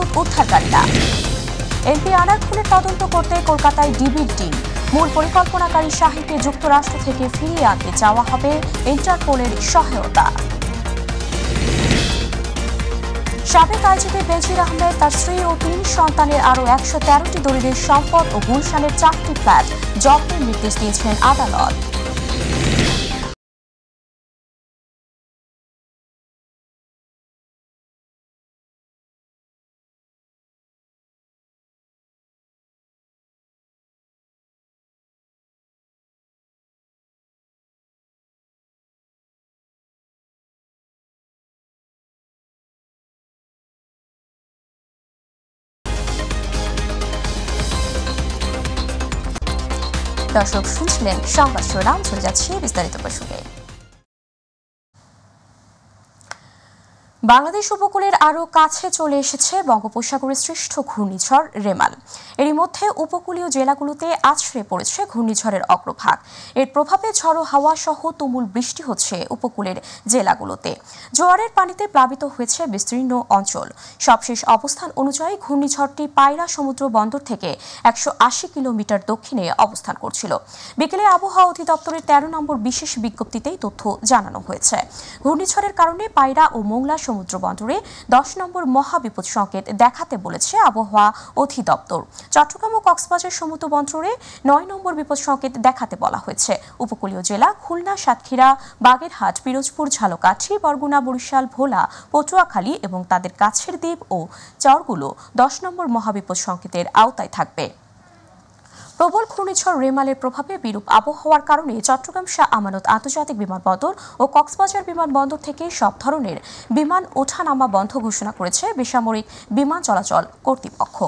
প্রস্তুত উদ্ধারকারীরা। এমপি আনার খুনের তদন্ত করতে কলকাতায় ডিবির টিম। মূল পরিকল্পনাকারী শাহীনকে যুক্তরাষ্ট্র থেকে ফিরিয়ে আনতে চাওয়া হবে ইন্টারপোলের সহায়তা। সাবেক আইজিপি বেনজির আহমেদ, তার স্ত্রী ও ৩ সন্তানের আরও ১১৩টি দলিলের সম্পদ ও গুলশানের ৪টি ফ্ল্যাট জব্দের নির্দেশ দিয়েছেন আদালত। দর্শক শুনছিলেন সংবাদ শিরোনাম, চলে যাচ্ছে বিস্তারিত প্রসঙ্গে। বাংলাদেশ উপকূলের আরও কাছে চলে এসেছে বঙ্গোপসাগরের সৃষ্ট ঘূর্ণিঝড় রেমাল। এরই মধ্যে উপকূলীয় জেলাগুলোতে আছড়ে পড়েছে ঘূর্ণিঝড়ের অগ্রভাগ। এর প্রভাবে ঝড়ো হাওয়া সহ তুমুল বৃষ্টি হচ্ছে উপকূলের জেলাগুলোতে। জোয়ারের পানিতে প্লাবিত হয়েছে বিস্তীর্ণ অঞ্চল। সবশেষ অবস্থান অনুযায়ী ঘূর্ণিঝড়টি পায়রা সমুদ্র বন্দর থেকে ১৮০ কিলোমিটার দক্ষিণে অবস্থান করছিল। বিকেলে আবহাওয়া অধিদপ্তরের ১৩ নম্বর বিশেষ বিজ্ঞপ্তিতেই তথ্য জানানো হয়েছে। ঘূর্ণিঝড়ের কারণে পায়রা ও মোংলা সমুদ্র বন্দরে ১০ নম্বর মহাবিপদ সংকেত দেখাতে বলেছে আবহাওয়া অধিদপ্তর। চট্টগ্রাম ও কক্সবাজার সমুদ্র বন্দরে ৯ নম্বর বিপদ সংকেত দেখাতে বলা হয়েছে। উপকূলীয় জেলা খুলনা, সাতক্ষীরা, বাগেরহাট, পিরোজপুর, ঝালকাঠি, বরগুনা, বরিশাল, ভোলা, পটুয়াখালী এবং তাদের কাছের দ্বীপ ও চরগুলো ১০ নম্বর মহাবিপদ সংকেতের আওতায় থাকবে। প্রবল ঘূর্ণিঝড় রেমালের প্রভাবে বিরূপ আবহাওয়ার কারণে চট্টগ্রাম শাহ আমানত আন্তর্জাতিক বিমানবন্দর ও কক্সবাজার বিমানবন্দর থেকে সব ধরনের বিমান ওঠানামা বন্ধ ঘোষণা করেছে বেসামরিক বিমান চলাচল কর্তৃপক্ষ।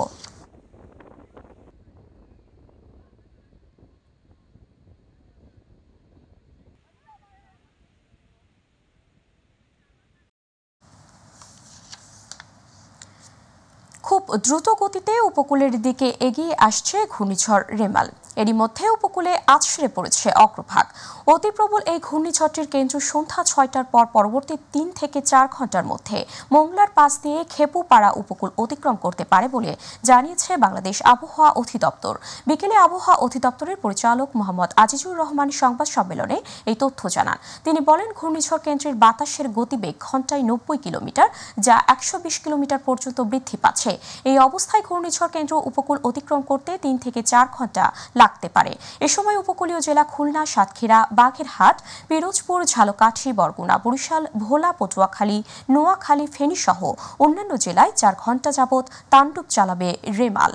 খুব দ্রুত গতিতে উপকূলের দিকে এগিয়ে আসছে ঘূর্ণিঝড় রেমাল। এরই মধ্যে উপকূলে আছড়ে পড়েছে অগ্রভাগ। অতি প্রবল এই ঘূর্ণিঝড়টির কেন্দ্র সন্ধ্যা ৬টার পর পরবর্তী ৩ থেকে ৪ ঘন্টার মধ্যে মোংলার পাশ দিয়ে খেপুপাড়া উপকূল অতিক্রম করতে পারে বলে জানিয়েছে বাংলাদেশ আবহাওয়া অধিদপ্তর। বিকেলে আবহাওয়া অধিদপ্তরের পরিচালক মোহাম্মদ আজিজুর রহমান সংবাদ সম্মেলনে এই তথ্য জানান। তিনি বলেন, ঘূর্ণিঝড় কেন্দ্রের বাতাসের গতিবেগ ঘন্টায় ৯০ কিলোমিটার, যা ১২০ কিলোমিটার পর্যন্ত বৃদ্ধি পাচ্ছে। এই অবস্থায় ঘূর্ণিঝড় কেন্দ্র উপকূল অতিক্রম করতে ৩ থেকে ৪ ঘন্টা লাগতে পারে। এ সময় উপকূলীয় জেলা খুলনা, সাতক্ষীরা, বাগেরহাট, পিরোজপুর, ঝালকাঠি, বরগুনা, বরিশাল, ভোলা, পটুয়াখালী, নোয়াখালী, ফেনী সহ অন্যান্য জেলায় ৪ ঘন্টা যাবৎ তাণ্ডব চালাবে রেমাল।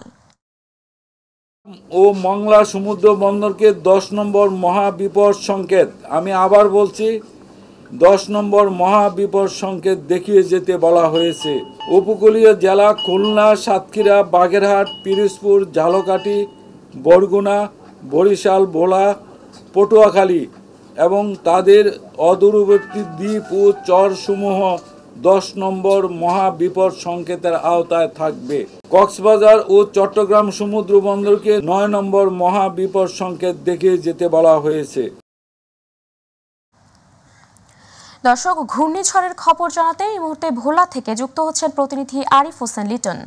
ও মংলা সমুদ্র বন্দরকে ১০ নম্বর মহাবিপদ সংকেত, আমি আবার বলছি ১০ নম্বর মহাবিপদ সংকেত দেখিয়ে যেতে বলা হয়েছে। উপকূলীয় জেলা খুলনা, সাতক্ষীরা, বাগেরহাট, পিরোজপুর, ঝালকাঠি, বরগুনা, বরিশাল, ভোলা, পটুয়াখালী এবং তাদের অদূরবর্তী দ্বীপ ও চরসমূহ ১০ নম্বর মহাবিপদ সংকেতের আওতায় থাকবে। কক্সবাজার ও চট্টগ্রাম সমুদ্র বন্দরকে ৯ নম্বর মহাবিপদ সংকেত দেখিয়ে যেতে বলা হয়েছে। দর্শক, ঘূর্ণিঝড়ের খবর জানাতে এই মুহূর্তে ভোলা থেকে যুক্ত হচ্ছেন প্রতিনিধি আরিফ হোসেন লিটন।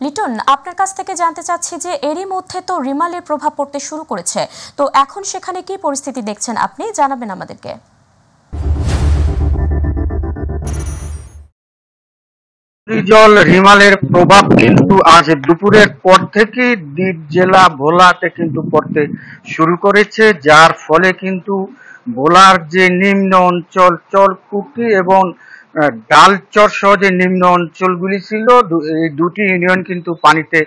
লিটন, আপনার কাছ থেকে জানতে চাচ্ছি যে এরই মধ্যে তো রিমালের প্রভাব পড়তে শুরু করেছে, তো এখন সেখানে কি পরিস্থিতি দেখছেন আপনি, জানাবেন আমাদেরকে। জল রিমালের প্রভাব কিন্তু আজ দুপুরের পর থেকে দ্বীপ জেলা ভোলাতে কিন্তু পড়তে শুরু করেছে, যার ফলে কিন্তু ভোলার যে নিম্ন অঞ্চল চরকুটি এবং ডালচর সহ যে নিম্ন অঞ্চলগুলি ছিল, এই দুটি ইউনিয়ন কিন্তু পানিতে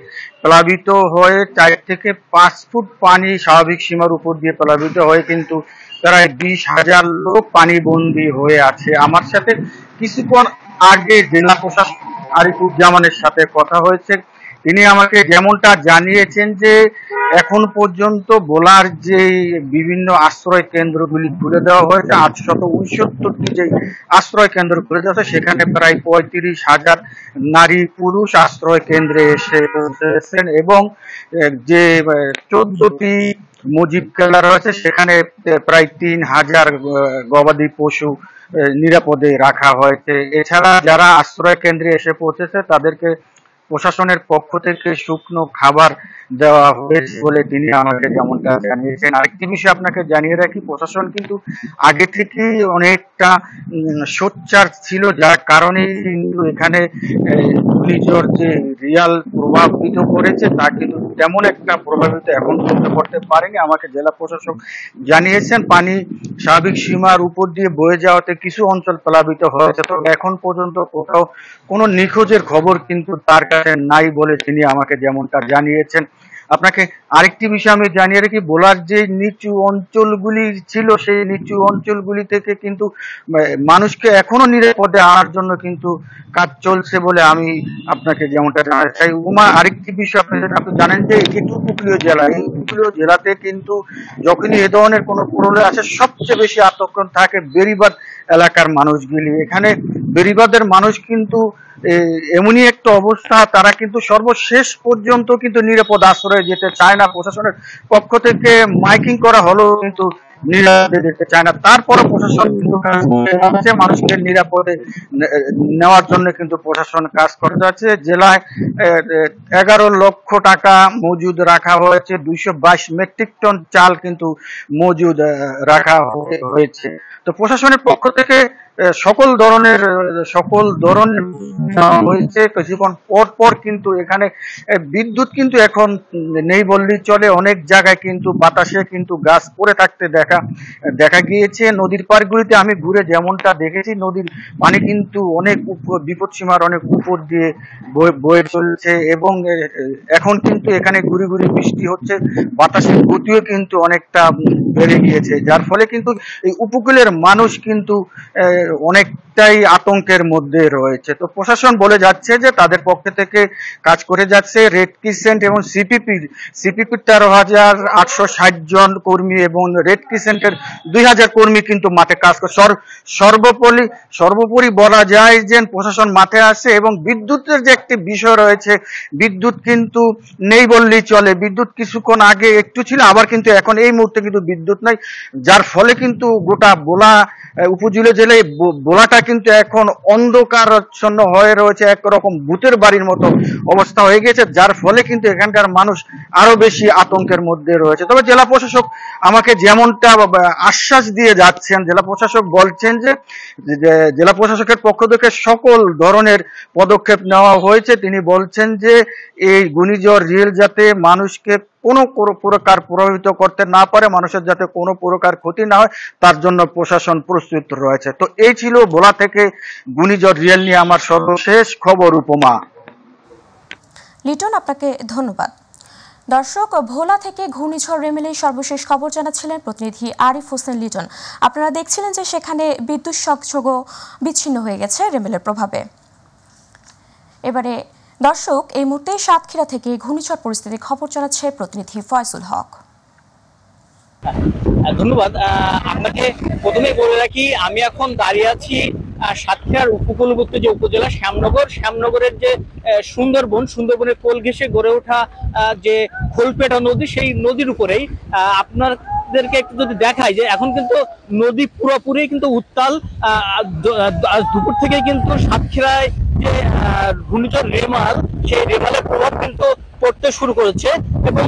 প্লাবিত হয়ে ৪ থেকে ৫ ফুট পানি স্বাভাবিক সীমার উপর দিয়ে প্লাবিত হয়ে কিন্তু প্রায় ২০,০০০ লোক পানিবন্দী হয়ে আছে। আমার সাথে কিছুক্ষণ আগে জেলা প্রশাসক আরিফুজ্জামানের সাথে কথা হয়েছে। তিনি আমাকে যেমনটা জানিয়েছেন যে এখন পর্যন্ত ভোলার যে বিভিন্ন আশ্রয় কেন্দ্রগুলি খুলে দেওয়া হয়েছে 869টি যে আশ্রয় কেন্দ্র খুলে দেওয়া হয়েছে সেখানে প্রায় 35,000 নারী পুরুষ আশ্রয় কেন্দ্রে এসে পৌঁছেছেন এবং যে 14টি মুজিব কেল্লা রয়েছে সেখানে প্রায় 3,000 গবাদি পশু নিরাপদে রাখা হয়েছে। এছাড়া যারা আশ্রয় কেন্দ্রে এসে পৌঁছেছে তাদেরকে প্রশাসনের পক্ষ থেকে শুকনো খাবার দেওয়া হয়েছে বলে তিনি আমাকে যেমনটা জানিয়েছেন। আরেকটি বিষয় আপনাকে জানিয়ে রাখি, প্রশাসন কিন্তু আগে থেকেই অনেকটা সোচ্চার ছিল, যার কারণে কিন্তু এখানে ঘূর্ণিঝড় যে রিয়াল প্রভাবিত করেছে তা কিন্তু তেমন একটা প্রভাবিত এখন করতে পারেনি। আমাকে জেলা প্রশাসক জানিয়েছেন পানি স্বাভাবিক সীমার উপর দিয়ে বয়ে যাওয়াতে কিছু অঞ্চল প্লাবিত হয়েছে, তবে এখন পর্যন্ত কোথাও কোনো নিখোঁজের খবর কিন্তু তার কাছে নাই বলে তিনি আমাকে যেমনটা জানিয়েছেন। আপনাকে আরেকটি বিষয় আমি জানিয়ে রাখি, ভোলার যে নিচু অঞ্চলগুলি ছিল সেই নিচু অঞ্চলগুলি থেকে কিন্তু মানুষকে এখনো নিরাপদে আনার জন্য কিন্তু কাজ চলছে বলে আমি আপনাকে যেমনটা জানাতে চাই। আরেকটি বিষয় আপনি জানেন যে এটি একটি উপকূলীয় জেলা, এই উপকূলীয় জেলাতে কিন্তু যখনই এ ধরনের কোনো প্রলয় আসে সবচেয়ে বেশি আতঙ্ক থাকে বেড়িবাঁধ এলাকার মানুষগুলি। এখানে বেড়িবাঁধের মানুষ কিন্তু এমনই একটা অবস্থা, তারা কিন্তু সর্বশেষ পর্যন্ত কিন্তু নিরাপদ আশ্রয়ে যেতে চায় না। প্রশাসনের পক্ষ থেকে মাইকিং করা হলেও কিন্তু নিরাপদে যেতে চায় না। তারপরে প্রশাসন কিন্তু মানুষকে নিরাপদে নেওয়ার জন্য কিন্তু প্রশাসন কাজ করে যাচ্ছে। জেলায় 11 লক্ষ টাকা মজুদ রাখা হয়েছে, 222 মেট্রিক টন চাল কিন্তু মজুদ রাখা হয়েছে। তো প্রশাসনের পক্ষ থেকে সকল ধরনের হয়েছে। কিছুক্ষণ পর পর কিন্তু এখানে বিদ্যুৎ কিন্তু এখন নেই বললেই চলে, অনেক জায়গায় কিন্তু বাতাসে কিন্তু গাছ পড়ে থাকতে দেখা গিয়েছে। নদীর পাড়গুলিতে আমি ঘুরে যেমনটা দেখেছি নদীর পানি কিন্তু অনেক বিপদসীমার অনেক উপর দিয়ে বয়ে চলছে এবং এখন কিন্তু এখানে ঘুরি ঘুরি বৃষ্টি হচ্ছে, বাতাসের গতিও কিন্তু অনেকটা বেড়ে গিয়েছে, যার ফলে কিন্তু এই উপকূলের মানুষ কিন্তু অনেকটাই আতঙ্কের মধ্যে রয়েছে। তো প্রশাসন বলে যাচ্ছে যে তাদের পক্ষ থেকে কাজ করে যাচ্ছে রেড ক্রিসেন্ট এবং সিপিপির 13,860 জন কর্মী এবং রেড ক্রিসেন্টের 2,000 কর্মী কিন্তু মাঠে কাজ করে। সর্বোপরি বলা যায় যে প্রশাসন মাঠে আসে এবং বিদ্যুতের যে একটি বিষয় রয়েছে, বিদ্যুৎ কিন্তু নেই বললেই চলে। বিদ্যুৎ কিছুক্ষণ আগে একটু ছিল, আবার কিন্তু এখন এই মুহূর্তে কিন্তু বিদ্যুৎ নাই, যার ফলে কিন্তু গোটা ভোলা উপজেলা জেলায় ভোলাটা কিন্তু এখন অন্ধকারাচ্ছন্ন হয়ে রয়েছে, একরকম ভূতের বাড়ির মতো অবস্থা হয়ে গেছে, যার ফলে কিন্তু এখানকার মানুষ আরো বেশি আতঙ্কের মধ্যে রয়েছে। তবে জেলা প্রশাসক আমাকে যেমনটা আশ্বাস দিয়ে যাচ্ছেন, জেলা প্রশাসক বলছেন যে জেলা প্রশাসকের পক্ষ থেকে সকল ধরনের পদক্ষেপ নেওয়া হয়েছে। তিনি বলছেন যে এই ঘূর্ণিঝড় রিয়েল যাতে মানুষকে কোনো প্রকার প্রভাবিত করতে না পারে, মানুষের যাতে কোনো প্রকার ক্ষতি না হয় তার জন্য প্রশাসন প্রস্তুত রয়েছে। তো এই ছিল ভোলা থেকে ঘূর্ণিঝড় রিয়েল নিয়ে আমার সর্বশেষ খবর। উপমা। লিটন, আপনাকে ধন্যবাদ। দর্শক, ভোলা থেকে ঘূর্ণিঝড় রেমেলের সর্বশেষ খবর জানাচ্ছিলেন প্রতিনিধি আরিফ হোসেন লিটন। আপনারা দেখছিলেন যে সেখানে বিদ্যুৎ সংযোগও বিচ্ছিন্ন হয়ে গেছে রেমেলের প্রভাবে। এবারে দর্শক, এই মুহূর্তে সাতক্ষীরা থেকে ঘূর্ণিঝড় পরিস্থিতির খবর জানাচ্ছে প্রতিনিধি ফয়সুল হক। ধন্যবাদ। আপনাকে প্রথমেই বলে রাখি, আমি এখন দাঁড়িয়ে আছি সাতক্ষীরার উপকূলবর্তী যে উপজেলা শ্যামনগরের যে সুন্দরবনের কোল ঘেঁষে গড়ে ওঠা যে খোলপেটা নদী, সেই নদীর উপরেই আপনাদেরকে একটু যদি দেখাই যে এখন কিন্তু নদী পুরোপুরি কিন্তু উত্তাল। দুপুর থেকে কিন্তু সাতক্ষীরায় যে ঘূর্ণিঝড় রেমাল, সেই রেমালের প্রভাব কিন্তু পড়তে শুরু করেছে এবং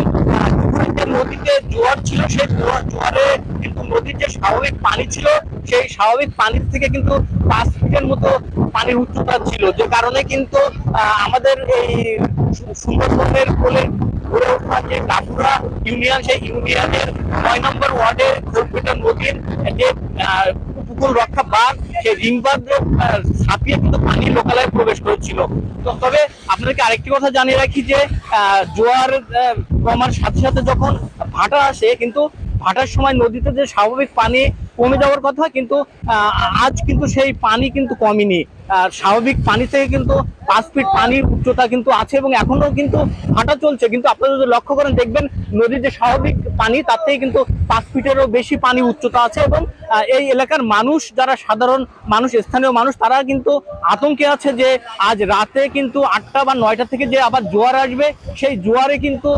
যে নদীতে জোয়ার ছিল সেই জোয়ারে কিন্তু নদীর যে স্বাভাবিক পানি ছিল সেই স্বাভাবিক পানির থেকে কিন্তু 5 ফিটের মতো পানির উচ্চতা ছিল, যে কারণে কিন্তু আমাদের এই সুন্দরবনের কোলে গড়ে ওঠা যে গাফুরা ইউনিয়ন, সেই ইউনিয়নের 9 নম্বর ওয়ার্ডের খোলপেটা নদীর যে উপকূল রক্ষা বাঁধ, সেই রিং বাঁধ ছাপিয়ে কিন্তু পানি লোকালয়ে প্রবেশ করেছিল। তবে আপনাদেরকে আরেকটি কথা জানিয়ে রাখি যে জোয়ার কমার সাথে সাথে যখন ভাটা আসে, কিন্তু ভাটার সময় নদীতে যে স্বাভাবিক পানি কমে যাওয়ার কথা, কিন্তু আজ কিন্তু সেই পানি কিন্তু কমেনি। স্বাভাবিক পানি থেকে কিন্তু 5 ফিট পানির উচ্চতা কিন্তু আছে এবং এখনো কিন্তু ভাটা চলছে। কিন্তু আপনারা যদি লক্ষ্য করেন দেখবেন নদীর যে স্বাভাবিক পানি তার থেকে কিন্তু 5 ফিটেরও বেশি পানি উচ্চতা আছে এবং এই এলাকার মানুষ, যারা সাধারণ মানুষ, স্থানীয় মানুষ, তারা কিন্তু আতঙ্কে আছে যে আজ রাতে কিন্তু 8টা বা 9টা থেকে যে আবার জোয়ার আসবে, সেই জোয়ারে কিন্তু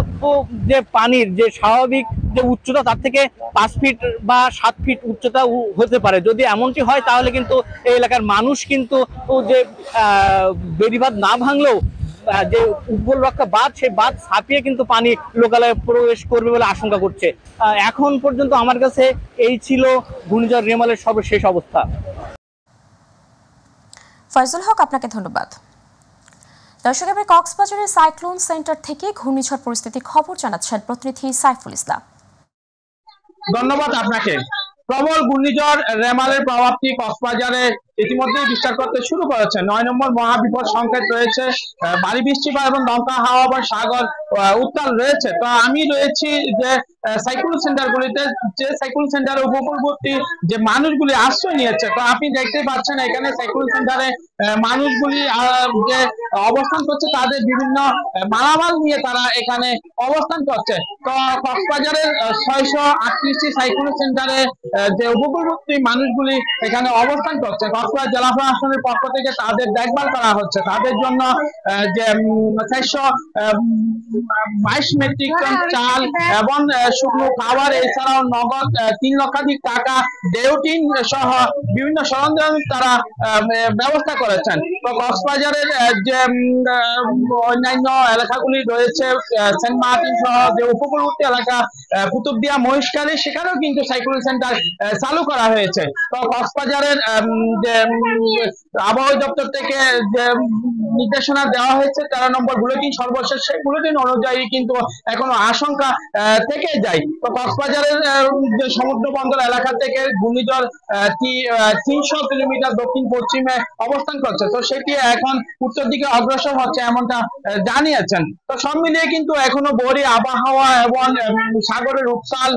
যে পানির যে স্বাভাবিক যে উচ্চতা তার থেকে 5 ফিট বা 7 ফিট উচ্চতা হতে পারে। যদি এমনটি হয় তাহলে কিন্তু এই এলাকার মানুষ কিন্তু যে বেড়িবাঁধ না ভাঙলেও যে উপকূল রক্ষা বাঁধ, সেই বাঁধ ছাপিয়ে কিন্তু পানি লোকালয়ে প্রবেশ করবে বলে আশঙ্কা করছে। এখন পর্যন্ত আমার কাছে এই ছিল ঘূর্ণিঝড় রেমালের সর্বশেষ অবস্থা। ফয়জুল হক, আপনাকে ধন্যবাদ। দর্শক, এবার কক্সবাজারের সাইক্লোন সেন্টার থেকে ঘূর্ণিঝড় পরিস্থিতির খবর জানাচ্ছেন প্রতিনিধি সাইফুল ইসলাম। ধন্যবাদ আপনাকে। প্রবল ঘূর্ণিঝড় রেমালের প্রভাবটি কক্সবাজারে ইতিমধ্যেই বিস্তার করতে শুরু করেছে। 9 নম্বর মহাবিপদ সংকেত রয়েছে, ভারী বৃষ্টিপাত এবং দমকা হাওয়া বা সাগর উত্তাল রয়েছে। তো আমি রয়েছি যে সাইক্লোন সেন্টারগুলিতে, যে সাইক্লোন সেন্টারের উপকূলবর্তী যে মানুষগুলি আশ্রয় নিয়েছে। তো আপনি দেখতে পাচ্ছেন এখানে সাইক্লোন সেন্টারে মানুষগুলি যে অবস্থান করছে, তাদের বিভিন্ন মালামাল নিয়ে তারা এখানে অবস্থান করছে। তো কক্সবাজারের 638টি সাইক্লোন সেন্টারে যে উপকূলবর্তী মানুষগুলি এখানে অবস্থান করছে, কক্সবাজার জেলা প্রশাসনের পক্ষ থেকে তাদের দেখভাল করা হচ্ছে। তাদের জন্য যে 422 মেট্রিক টন চাল এবং শুকনো খাবার, এছাড়াও নগদ 3 লক্ষাধিক টাকা, ডেউটিন সহ বিভিন্ন সরঞ্জাম তারা ব্যবস্থা করেছেন। তো কক্সবাজারের যে অন্যান্য এলাকাগুলি রয়েছে, সেন্ট মার্টিন সহ যে উপকূলবর্তী এলাকা, কুতুবদিয়া, মহেশখালী, সেখানেও কিন্তু সাইক্লোন সেন্টার চালু করা হয়েছে। তো কক্সবাজারের যে আবহাওয়া দপ্তর থেকে যে নির্দেশনা দেওয়া হয়েছে 13 নম্বর বুলেটিন, সর্বশেষ সেই বুলেটিন অনুযায়ী কিন্তু এখনো আশঙ্কা থেকে যায়। তো কক্সবাজারের যে সমুদ্র বন্দর এলাকা থেকে ঘূর্ণিঝড় 300 কিলোমিটার দক্ষিণ পশ্চিমে অবস্থান করছে। তো সেটি এখন উত্তর দিকে অগ্রসর হচ্ছে এমনটা জানিয়েছেন। তো সব মিলিয়ে কিন্তু এখনো বড়ি আবহাওয়া এবং সাগরের উত্তাল,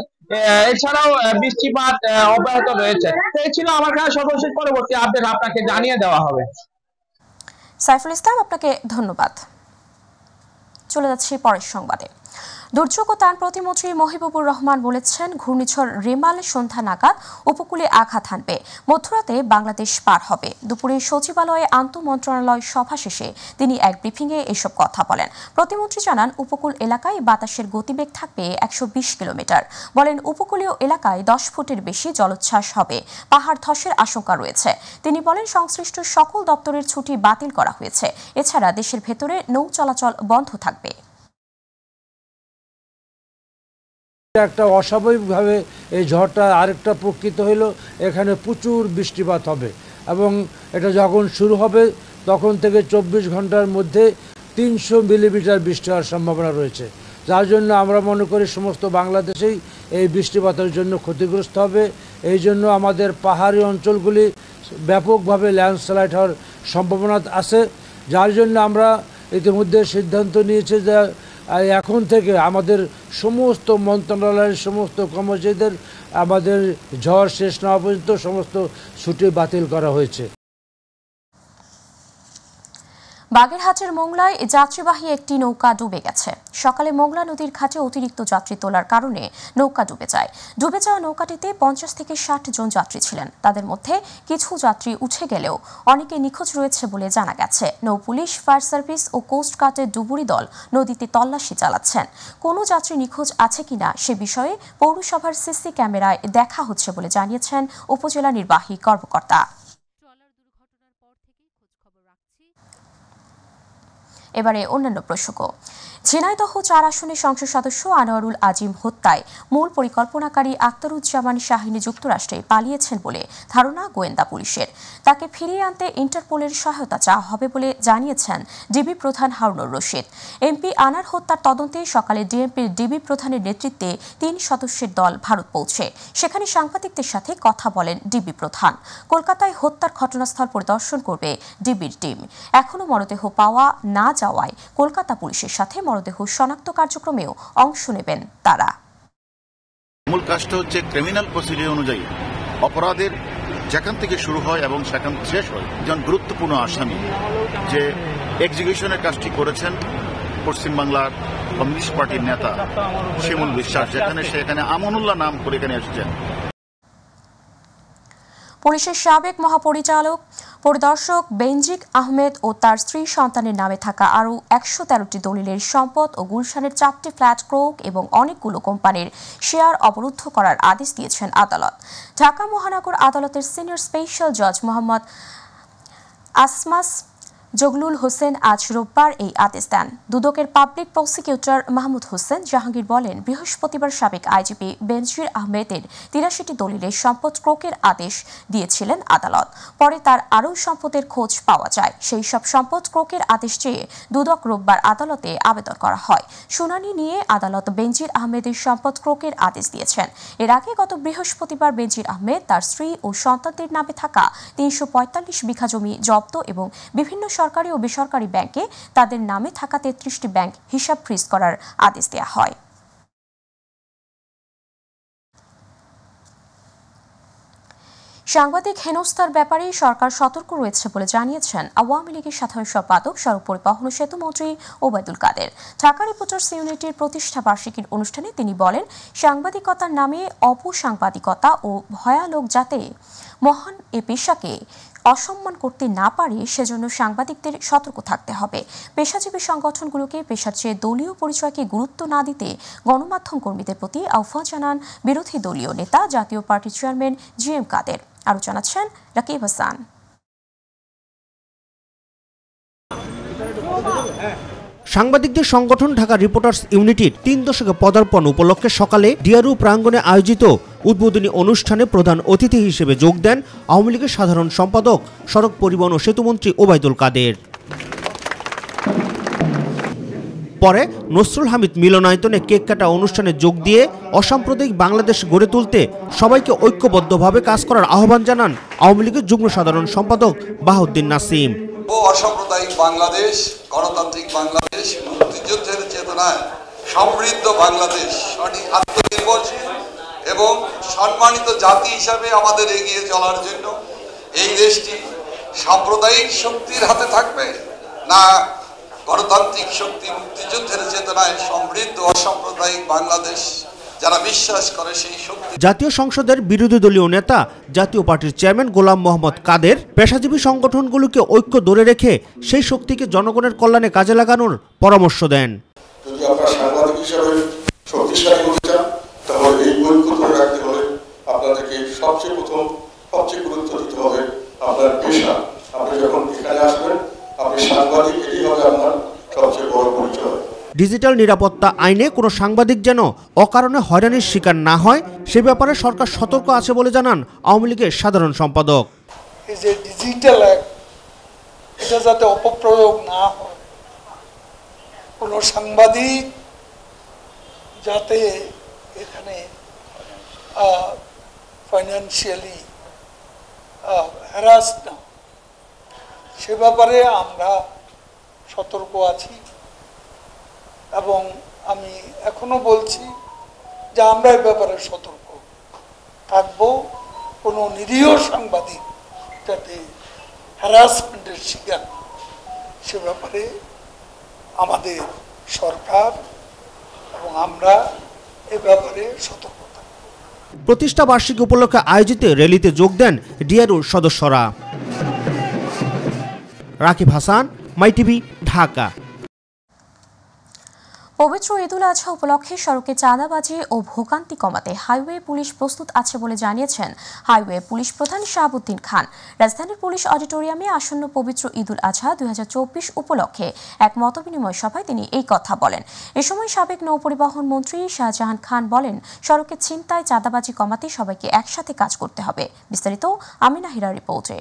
এছাড়াও বৃষ্টিপাত অব্যাহত রয়েছে। এই ছিল আমার কাছে সর্বশেষ। পরবর্তী আপডেট আপনাকে জানিয়ে দেওয়া হবে। সাইফুল ইসলাম, আপনাকে ধন্যবাদ। চলে যাচ্ছি পরের সংবাদে। দুর্যোগ ও ত্রাণ প্রতিমন্ত্রী মহিবুবুর রহমান বলেছেন, ঘূর্ণিঝড় রেমাল সন্ধ্যা নাগাদ উপকূলে আঘাত হানবে, মধ্যরাতে বাংলাদেশ পার হবে। দুপুরে সচিবালয়ে আন্তঃমন্ত্রণালয় সভা শেষে তিনি এক ব্রিফিংয়ে এসব কথা বলেন। প্রতিমন্ত্রী জানান, উপকূল এলাকায় বাতাসের গতিবেগ থাকবে 120 কিলোমিটার। বলেন, উপকূলীয় এলাকায় 10 ফুটের বেশি জলোচ্ছ্বাস হবে, পাহাড় ধসের আশঙ্কা রয়েছে। তিনি বলেন, সংশ্লিষ্ট সকল দপ্তরের ছুটি বাতিল করা হয়েছে। এছাড়া দেশের ভেতরে নৌ চলাচল বন্ধ থাকবে। একটা অস্বাভাবিকভাবে এই ঝড়টা আরেকটা প্রকৃত হলো। এখানে প্রচুর বৃষ্টিপাত হবে এবং এটা যখন শুরু হবে তখন থেকে 24 ঘন্টার মধ্যে 300 মিলিমিটার বৃষ্টি হওয়ার সম্ভাবনা রয়েছে। যার জন্য আমরা মনে করি সমস্ত বাংলাদেশেই এই বৃষ্টিপাতের জন্য ক্ষতিগ্রস্ত হবে। এই জন্য আমাদের পাহাড়ি অঞ্চলগুলি ব্যাপকভাবে ল্যান্ডস্লাইড হওয়ার সম্ভাবনা আছে। যার জন্য আমরা ইতিমধ্যে সিদ্ধান্ত নিয়েছি যে এখন থেকে আমাদের সমস্ত মন্ত্রণালয়ের সমস্ত কর্মচারীদের আমাদের ঝড় শেষ না হওয়া পর্যন্ত সমস্ত ছুটি বাতিল করা হয়েছে। বাগেরহাটের মোংলায় যাত্রীবাহী একটি নৌকা ডুবে গেছে। সকালে মোংলা নদীর ঘাটে অতিরিক্ত যাত্রী তোলার কারণে নৌকা ডুবে যায়। ডুবে যাওয়া নৌকাটিতে 50 থেকে 60 জন যাত্রী ছিলেন। তাদের মধ্যে কিছু যাত্রী উঠে গেলেও অনেকে নিখোঁজ রয়েছে বলে জানা গেছে। নৌ পুলিশ, ফায়ার সার্ভিস ও কোস্ট গার্ডের ডুবুরি দল নদীতে তল্লাশি চালাচ্ছেন। কোনো যাত্রী নিখোঁজ আছে কিনা সে বিষয়ে পৌরসভার সিসি ক্যামেরায় দেখা হচ্ছে বলে জানিয়েছেন উপজেলা নির্বাহী কর্মকর্তা। এবারে অন্যান্য প্রসঙ্গ। ঝিনাইদহ 4 আসনের সংসদ সদস্য আনোয়ারুল আজিম হত্যায় মূল পরিকল্পনাকারী আক্তারুজ্জামান শাহিনী যুক্তরাষ্ট্রে পালিয়েছেন বলে ধারণা গোয়েন্দা পুলিশের। তাকে ফিরিয়ে আনতে ইন্টারপোলের সহায়তা চাওয়া হবে বলে জানিয়েছেন ডিবি প্রধান হারুনুর রশিদ। এমপি আনার হত্যার তদন্তে সকালে ডিএমপির ডিবি প্রধানের নেতৃত্বে 3 সদস্যের দল ভারত পৌঁছে। সেখানে সাংবাদিকদের সাথে কথা বলেন ডিবি প্রধান। কলকাতায় হত্যার ঘটনাস্থল পরিদর্শন করবে ডিবির টিম। এখনও মরদেহ পাওয়া না যাওয়ায় কলকাতা পুলিশের সাথে মরদেহ শনাক্ত কার্যক্রমেও অংশ নেবেন তারা। মূল কাজটা হচ্ছে ক্রিমিনাল প্রসিডিউর অনুযায়ী অপরাধের যেখান থেকে শুরু হয় এবং সেখান শেষ হয় একজন গুরুত্বপূর্ণ আসামি যে এক্সিকিউশনের কাজটি করেছেন পশ্চিমবাংলার কমিউনিস্ট পার্টির নেতা শিমুল বিশ্বাস, সেখানে আমানুল্লাহ নাম করে এখানে এসেছেন। পুলিশের সাবেক মহাপরিচালক পরিদর্শক বেনজির আহমেদ ও তার স্ত্রী সন্তানের নামে থাকা আরও ১১৩টি দলিলের সম্পদ ও গুলশানের 4টি ফ্ল্যাট ক্রোক এবং অনেকগুলো কোম্পানির শেয়ার অবরুদ্ধ করার আদেশ দিয়েছেন আদালত। ঢাকা মহানগর আদালতের সিনিয়র স্পেশাল জজ মোহাম্মদ আসমাস জগলুল হোসেন আজ রোববার এই আদেশ দেন। দুদকের পাবলিক প্রসিকিউটর মাহমুদ হোসেন জাহাঙ্গীর বলেন, বৃহস্পতিবার সাবেক আইজিপি বেনজির আহমেদের ৮৩টি দলিলের সম্পদ ক্রোকের আদেশ দিয়েছিলেন আদালত। পরে তার আরও সম্পদের খোঁজ পাওয়া যায়। সেই সব সম্পদ ক্রোকের আদেশ চেয়ে দুদক রোববার আদালতে আবেদন করা হয়। শুনানি নিয়ে আদালত বেনজির আহমেদের সম্পদ ক্রোকের আদেশ দিয়েছেন। এর আগে গত বৃহস্পতিবার বেনজির আহমেদ তার স্ত্রী ও সন্তানদের নামে থাকা ৩৪৫ বিঘা জমি জব্দ এবং বিভিন্ন সরকারি ও বেসরকারি ব্যাংকে তাদের নামে থাকা ৩৩টি ব্যাংক হিসাব ফ্রিজ করার আদেশ দেওয়া হয়। সাংবাদিক হেনস্থার ব্যাপারে সরকার সতর্ক রয়েছে বলে জানিয়েছেন আওয়ামী লীগের সাধারণ সম্পাদক সড়ক পরিবহন ও সেতু মন্ত্রী ওবায়দুল কাদের। ঢাকা রিপোর্টার্স ইউনিটির প্রতিষ্ঠা বার্ষিকীর অনুষ্ঠানে তিনি বলেন, সাংবাদিকতার নামে অপসাংবাদিকতা ও ভয়ালোক যাতে মহান এ পেশাকে অসম্মান করতে না পারে সেজন্য সাংবাদিকদের সতর্ক থাকতে হবে। পেশাজীবী সংগঠনগুলোকে পেশার চেয়ে দলীয় পরিচয়কে গুরুত্ব না দিতে গণমাধ্যম কর্মীদের প্রতি আহ্বান জানান বিরোধী দলীয় নেতা জাতীয় পার্টির চেয়ারম্যান জিএম কাদের। আরও জানাচ্ছেন রাকিব হাসান। সাংবাদিকদের সংগঠন ঢাকা রিপোর্টার্স ইউনিটির ৩ দশকে পদার্পণ উপলক্ষে সকালে ডিআরইউ প্রাঙ্গণে আয়োজিত উদ্বোধনী অনুষ্ঠানে প্রধান অতিথি হিসেবে যোগ দেন আওয়ামী লীগের সাধারণ সম্পাদক সড়ক পরিবহন ও সেতুমন্ত্রী ওবায়দুল কাদের। পরে নসরুল হামিদ মিলনায়তনে কেক কাটা অনুষ্ঠানে যোগ দিয়ে অসাম্প্রদায়িক বাংলাদেশ গড়ে তুলতে সবাইকে ঐক্যবদ্ধভাবে কাজ করার আহ্বান জানান আওয়ামী লীগের যুগ্ম সাধারণ সম্পাদক বাহাউদ্দিন নাসিম। অসাম্প্রদায়িক বাংলাদেশ, গণতান্ত্রিক বাংলাদেশ, মুক্তিযুদ্ধের চেতনায় সমৃদ্ধ বাংলাদেশ, সঠিক আত্মনির্ভরশীল এবং সম্মানিত জাতি হিসাবে আমাদের এগিয়ে চলার জন্য এই দেশটি সাম্প্রদায়িক শক্তির হাতে থাকবে না গণতান্ত্রিক শক্তি, মুক্তিযুদ্ধের চেতনায় সমৃদ্ধ অসাম্প্রদায়িক বাংলাদেশ যারা বিশ্বাস করে সেই শক্তি। জাতীয় সংসদের বিরোধী দলীয় নেতা জাতীয় পার্টির চেয়ারম্যান গোলাম মোহাম্মদ কাদের পেশাজীবী সংগঠনগুলোকে ঐক্য ধরে রেখে সেই শক্তিকে জনগণের কল্যাণে কাজে লাগানোর পরামর্শ দেন। যদি আপনারা সাংবাদিক হিসেবে শক্তিশালী হতে চান তাহলে এই ঐক্য ধরে রাখতে হলে আপনাদেরকে সবচেয়ে গুরুত্ব দিতে হবে আপনার পেশা। আপনি যখন এখানে আসবেন আপনি সাংবাদিক, এটি হবে আপনার সবচেয়ে বড় পরিচয়। ডিজিটাল নিরাপত্তা আইনে কোনো সাংবাদিক যেন অকারণে হয়রানির শিকার না হয় সে ব্যাপারে সরকার সতর্ক আছে বলে জানান আওয়ামী লীগের সাধারণ সম্পাদক। এই যে ডিজিটাল অ্যাক্ট, এটা যাতে অপপ্রয়োগ না হয়, কোনো সাংবাদিক যাতে এখানে ফাইন্যান্সিয়ালি হ্যারাস না, সে ব্যাপারে আমরা সতর্ক আছি এবং আমি এখনো বলছি যে আমরা এই ব্যাপারে সতর্ক থাকবো। কোনো নিরীহ সাংবাদিক যাতে হ্যারাসমেন্টের শিকার সে ব্যাপারে আমাদের সরকার এবং আমরা এ ব্যাপারে সতর্ক থাকব। প্রতিষ্ঠা বার্ষিকী উপলক্ষে আয়োজিত র্যালিতে যোগ দেন ডিআরইউর সদস্যরা। রাকিব হাসান, মাই টিভি, ঢাকা। পবিত্র ঈদুল আজহা উপলক্ষে সড়কে চাঁদাবাজি ও ভোগান্তি কমাতে হাইওয়ে পুলিশ প্রস্তুত আছে বলে জানিয়েছেন হাইওয়ে পুলিশ প্রধান শাহাবুদ্দিন খান। রাজধানীর পুলিশ অডিটোরিয়ামে আসন্ন পবিত্র ঈদুল আজহা ২০২৪ উপলক্ষে এক মতবিনিময় সভায় তিনি এই কথা বলেন। এ সময় সাবেক নৌপরিবহন মন্ত্রী শাহজাহান খান বলেন, সড়কে ছিনতাই, চাঁদাবাজি কমাতে সবাইকে একসাথে কাজ করতে হবে। বিস্তারিত আমিনা হীরার রিপোর্টে।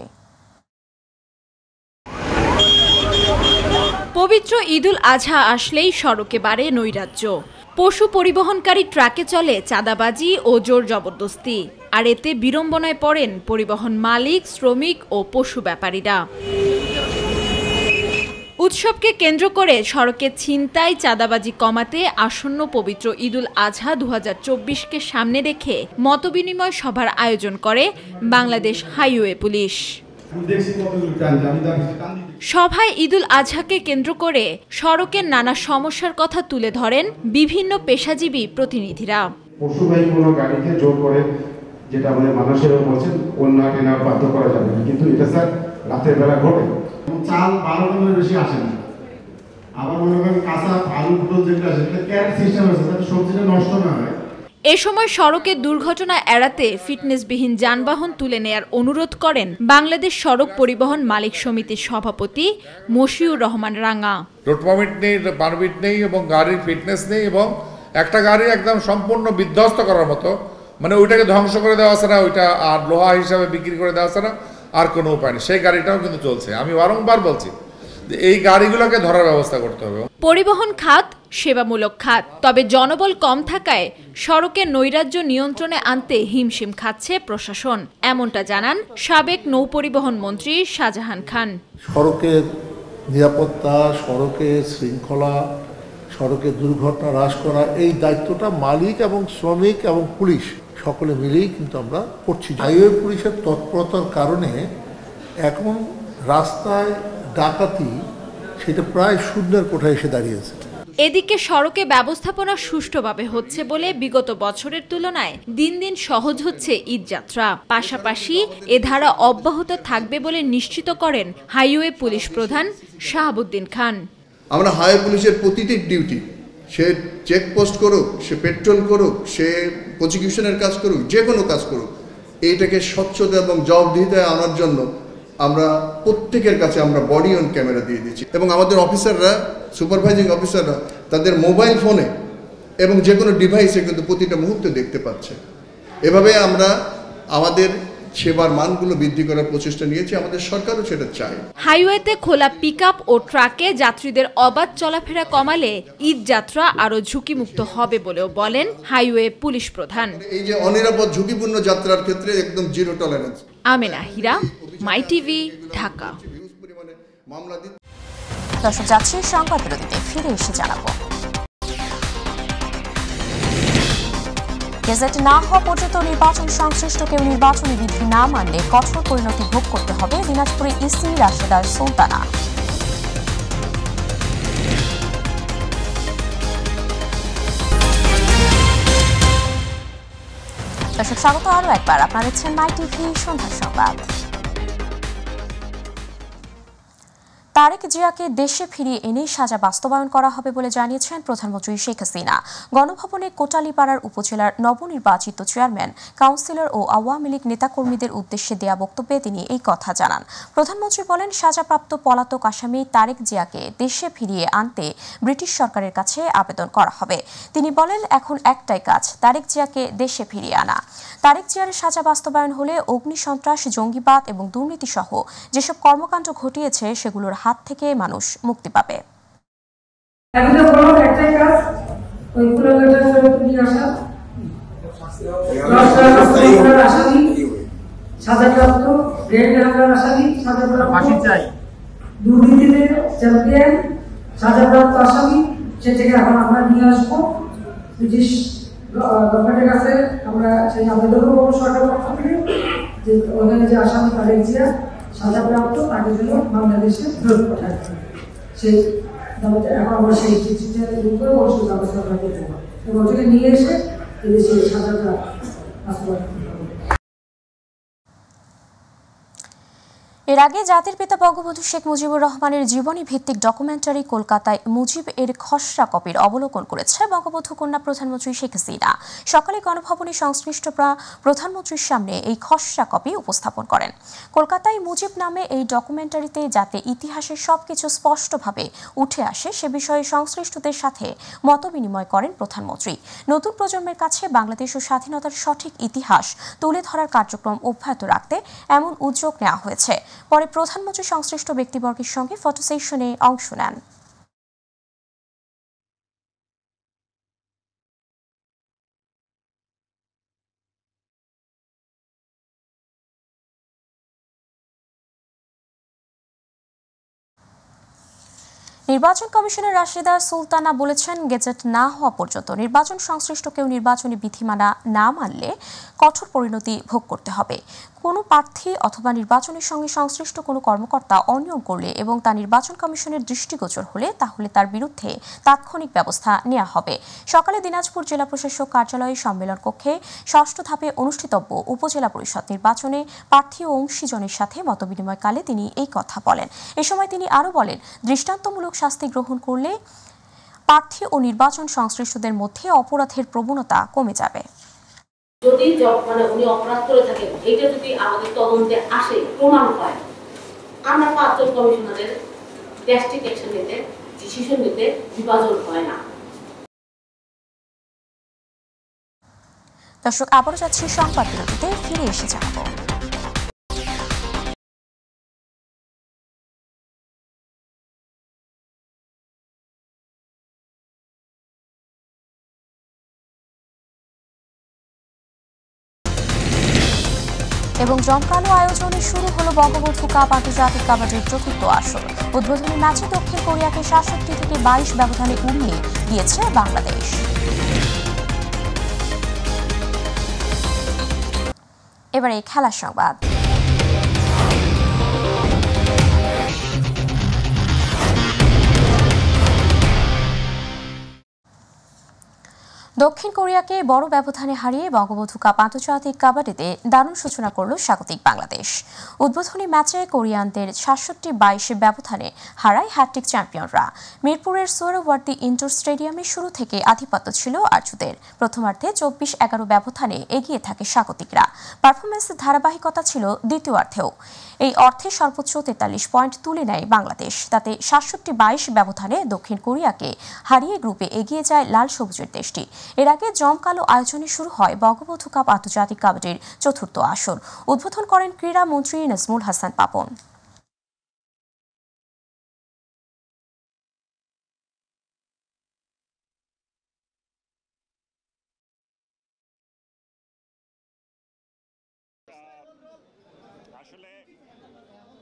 পবিত্র ঈদুল আজহা আসলেই সড়কে বাড়ে নৈরাজ্য। পশু পরিবহনকারী ট্রাকে চলে চাঁদাবাজি ও জোর জবরদস্তি, আর এতে বিড়ম্বনায় পড়েন পরিবহন মালিক, শ্রমিক ও পশু ব্যাপারীরা। উৎসবকে কেন্দ্র করে সড়কে ছিনতাই চাঁদাবাজি কমাতে আসন্ন পবিত্র ঈদুল আজহা 2024কে সামনে রেখে মতবিনিময় সভার আয়োজন করে বাংলাদেশ হাইওয়ে পুলিশ। সভায় ঈদুল আজহাকে কেন্দ্র করে সড়কের নানা সমস্যার কথা তুলে ধরেন বিভিন্ন পেশাজীবী প্রতিনিধিরা। পশুবাহী কোনো গাড়িকে জোর করে, যেটা আমাদের মানুষেরা বলছেন, অন্য হাটে নেওয়া বাধ্য করা যাবে না, কিন্তু এটা স্যার রাতের বেলা ঘটে। চাল 12 টনের বেশি আসে না। আবার মনে করেন কাঁচা আলু ফুটো যেটা আছে সেটা ক্যারেট সিস্টেম আছে, যাতে সবজিটা নষ্ট না হয়। এ সময় সড়কের দুর্ঘটনা এড়াতে ফিটনেসবিহীন যানবাহন তুলে নেয়ার অনুরোধ করেন বাংলাদেশ সড়ক পরিবহন মালিক সমিতির সভাপতি মশিউর রহমান রাঙা। রোড পারমিট নেই, পারমিট নেই এবং গাড়ির ফিটনেস নেই, এবং একটা গাড়ি একদম সম্পূর্ণ বিধ্বস্ত করার মতো, মানে ওইটাকে ধ্বংস করে দেওয়া ছাড়া, ওইটা আর লোহা হিসাবে বিক্রি করে দেওয়া ছাড়া আর কোনো উপায় নেই। সেই গাড়িটাও কিন্তু চলছে। আমি বারংবার বলছি যে এই গাড়িগুলোকে ধরার ব্যবস্থা করতে হবে। পরিবহন খাত সেবামূলক খাত, তবে জনবল কম থাকায় সড়কের নৈরাজ্য নিয়ন্ত্রণে আনতে হিমশিম খাচ্ছে প্রশাসন, এমনটা জানান সাবেক নৌপরিবহন মন্ত্রী শাহজাহান খান। সড়কের নিরাপত্তা, সড়কের শৃঙ্খলা, সড়কের দুর্ঘটনা হ্রাস করা, এই দায়িত্বটা মালিক এবং শ্রমিক এবং পুলিশ সকলে মিলেই কিন্তু আমরা করছি। হাইওয়ে পুলিশের তৎপরতার কারণে এখন রাস্তায় ডাকাতি সেটা প্রায় শূন্যের কোঠায় এসে দাঁড়িয়েছে। এদিকে সড়কে ব্যবস্থাপনা সুষ্ঠুভাবে হচ্ছে বলে বিগত বছরের তুলনায় দিন দিন সহজ হচ্ছে ঈদযাত্রা। পাশাপাশি এ ধারা অব্যাহত থাকবে বলে নিশ্চিত করেন হাইওয়ে পুলিশ প্রধান শাহাবুদ্দিন খান। আমরা হাইওয়ে পুলিশের প্রতিটি ডিউটি, সে চেকপোস্ট করুক, সে পেট্রোল করুক, সে প্রসিকিউশনের কাজ করুক, যে কোনো কাজ করুক, এইটাকে স্বচ্ছতা এবং জবাবদিহিতায় আনার জন্য আমরা প্রত্যেকের কাছে আমরা বডি অন ক্যামেরা দিয়ে দিচ্ছি, এবং আমাদের অফিসাররা, সুপারভাইজিং অফিসাররা তাদের মোবাইল ফোনে এবং যে কোনো ডিভাইসে কিন্তু প্রতিটা মুহূর্তে দেখতে পাচ্ছে। এভাবে আমরা আমাদের সেবার মানগুলো বৃদ্ধি করার প্রচেষ্টা নিয়েছি, আমাদের সরকারও সেটা চায়। হাইওয়েতে খোলা পিকআপ ও ট্রাকে যাত্রীদের অবাধ চলাফেরা কমালে ঈদ যাত্রা আরো ঝুঁকিমুক্ত হবে বলেও বলেন হাইওয়ে পুলিশ প্রধান। এই যে অনিরাপদ ঝুঁকিপূর্ণ যাত্রার ক্ষেত্রে একদম জিরো টলারেন্স। আমেনা হীরা, মাই টিভি, ঢাকা। দর্শক, যাচ্ছি সংবাদ বিরতিতে, ফিরে এসে জানাবো। গেজেট না হওয়া পর্যন্ত নির্বাচন সংশ্লিষ্ট কেউ নির্বাচনী বিধি না মানলে কঠোর পরিণতি ভোগ করতে হবে, দিনাজপুরে ইসি রাশেদা সুলতানা। দর্শক, স্বাগত আরও একবার। আপনারা দেখছেন মাই টিভি সন্ধ্যার সংবাদ। তারেক জিয়াকে দেশে ফিরিয়ে এনে সাজা বাস্তবায়ন করা হবে বলে জানিয়েছেন প্রধানমন্ত্রী শেখ হাসিনা। গণভবনে কোটালীপাড়ার উপজেলার নবনির্বাচিত চেয়ারম্যান, কাউন্সিলর ও আওয়ামী লীগ নেতাকর্মীদের উদ্দেশ্যে দেয়া বক্তব্যে তিনি এই কথা জানান। প্রধানমন্ত্রী বলেন, সাজাপ্রাপ্ত পলাতক আসামি তারেক জিয়াকে দেশে ফিরিয়ে আনতে ব্রিটিশ সরকারের কাছে আবেদন করা হবে। তিনি বলেন, এখন একটাই কাজ, তারেক জিয়াকে দেশে ফিরিয়ে আনা। তারেক জিয়ার সাজা বাস্তবায়ন হলে অগ্নিসন্ত্রাস, জঙ্গিবাদ এবং দুর্নীতি সহ যেসব কর্মকাণ্ড ঘটিয়েছে সেগুলোর হাত থেকে মানুষ মুক্তি পাবে। গভর্নমেন্টের কাছে আমরা সেই আবেদন করবো সরকার পক্ষ থেকে, যে ওখানে যে আসামি তারেক জিয়া সাজাপ্রাপ্ত, তাকে জন্য বাংলাদেশে ফেরত পাঠাতে হবে। সেই এখন আমরা সেই চিঠিটা অবশ্যই ব্যবস্থা করে দিতে হবে এবং ওটাকে নিয়ে এসে এদেশে সাজাটা বাস্তবায়ন করতে হবে। এর আগে জাতির পিতা বঙ্গবন্ধু শেখ মুজিবুর রহমানের জীবনী ভিত্তিক ডকুমেন্টারি কলকাতায় মুজিব এর খসড়া কপির অবলোকন করেছে বঙ্গবন্ধু কন্যা প্রধানমন্ত্রী শেখ হাসিনা। সকালে গণভবনে সংশ্লিষ্ট প্রধানমন্ত্রীর সামনে এই খসড়া কপি উপস্থাপন করেন। কলকাতায় মুজিব নামে এই ডকুমেন্টারিতে যাতে ইতিহাসের সবকিছু স্পষ্টভাবে উঠে আসে সে বিষয়ে সংশ্লিষ্টদের সাথে মতবিনিময় করেন প্রধানমন্ত্রী। নতুন প্রজন্মের কাছে বাংলাদেশ ও স্বাধীনতার সঠিক ইতিহাস তুলে ধরার কার্যক্রম অব্যাহত রাখতে এমন উদ্যোগ নেওয়া হয়েছে। পরে প্রধানমন্ত্রী সংশ্লিষ্ট ব্যক্তিবর্গের সঙ্গে ফটো সেশনে অংশ নেন। নির্বাচন কমিশনের রাশেদা সুলতানা বলেছেন, গেজেট না হওয়া পর্যন্ত নির্বাচন সংশ্লিষ্ট কেউ নির্বাচনী বিধিমালা না মানলে কঠোর পরিণতি ভোগ করতে হবে। কোনো প্রার্থী অথবা নির্বাচনের সঙ্গে সংশ্লিষ্ট কোনো কর্মকর্তা অনিয়ম করলে এবং তা নির্বাচন কমিশনের দৃষ্টিগোচর হলে তাহলে তার বিরুদ্ধে তাৎক্ষণিক ব্যবস্থা নেওয়া হবে। সকালে দিনাজপুর জেলা প্রশাসক কার্যালয়ে সম্মেলন কক্ষে ৬ষ্ঠ ধাপে অনুষ্ঠিতব্য উপজেলা পরিষদ নির্বাচনে প্রার্থী ও অংশীজনের সাথে মতবিনিময়কালে তিনি এই কথা বলেন। এ সময় তিনি আরও বলেন, দৃষ্টান্তমূলক শাস্তি গ্রহণ করলে প্রার্থী ও নির্বাচন সংশ্লিষ্টদের মধ্যে অপরাধের প্রবণতা কমে যাবে। যদি উনি অপরাধ করে থাকেন, এটা যদি আমাদের তদন্তে আসে, প্রমাণ হয়, আমরা ৫ জন কমিশনারের ড্রাস্টিক অ্যাকশন নিতে, ডিসিশন নিতে বিভাজন হয় না। দর্শক, আবারও যাচ্ছি সংবাদ বিরতিতে, ফিরে এসে জানাবো। এবং জমকালো আয়োজনে শুরু হলো বঙ্গবন্ধু কাপ আন্তর্জাতিক কাবাডির চতুর্থ আসর। উদ্বোধনী ম্যাচে দক্ষিণ কোরিয়াকে ৬৭ থেকে ২২ ব্যবধানে উড়িয়ে দিয়েছে বাংলাদেশ। এবারে খেলার সংবাদ। দক্ষিণ কোরিয়াকে বড় ব্যবধানে হারিয়ে বঙ্গবন্ধু কাপ আন্তর্জাতিক কাবাডিতে দারুণ সূচনা করল স্বাগতিক বাংলাদেশ। উদ্বোধনী ম্যাচে কোরিয়ানদের ৬৭-২২ ব্যবধানে হারায় হ্যাটট্রিক চ্যাম্পিয়নরা। মিরপুরের সোহরাওয়ার্দী ইনডোর স্টেডিয়ামে শুরু থেকে আধিপত্য ছিল আরজুদের। প্রথমার্ধে ২৪-১১ ব্যবধানে এগিয়ে থাকে স্বাগতিকরা। পারফরম্যান্সের ধারাবাহিকতা ছিল দ্বিতীয়ার্ধেও। এই অর্থে সর্বোচ্চ ৪৩ পয়েন্ট তুলে নেয় বাংলাদেশ। তাতে ৬৭-২২ ব্যবধানে দক্ষিণ কোরিয়াকে হারিয়ে গ্রুপে এগিয়ে যায় লাল সবুজের দেশটি। এর আগে জমকালো আয়োজনে শুরু হয় বঙ্গবন্ধু কাপ আন্তর্জাতিক কাবাডির চতুর্থ আসর। উদ্বোধন করেন ক্রীড়া মন্ত্রী নাজমুল হাসান পাপন।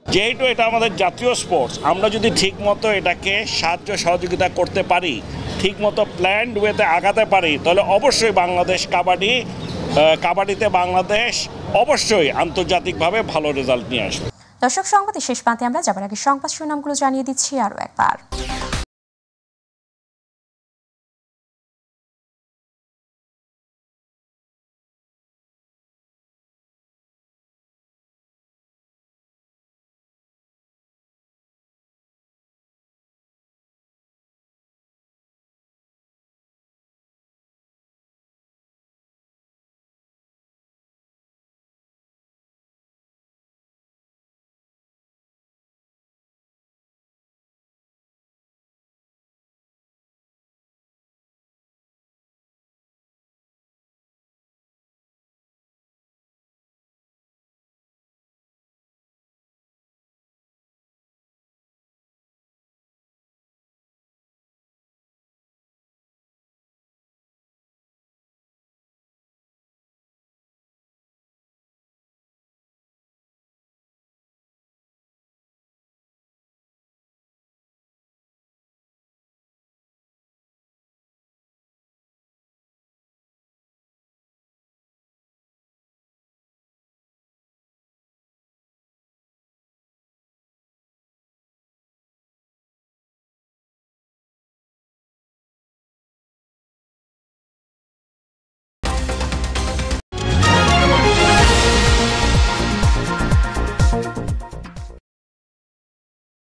যেহেতু এটা আমাদের জাতীয় স্পোর্টস, আমরা যদি ঠিকমতো এটাকে সাহায্য সহযোগিতা করতে পারি, ঠিকমতো প্ল্যান্ড ওয়েতে আগাতে পারি, তাহলে অবশ্যই বাংলাদেশ কাবাডিতে বাংলাদেশ অবশ্যই আন্তর্জাতিকভাবে ভালো রেজাল্ট নিয়ে আসবে। দর্শক, সংবাদের শেষ প্রান্তে আমরা যাবার আগে সংবাদ শিরোনামগুলো জানিয়ে দিচ্ছি আরও একবার।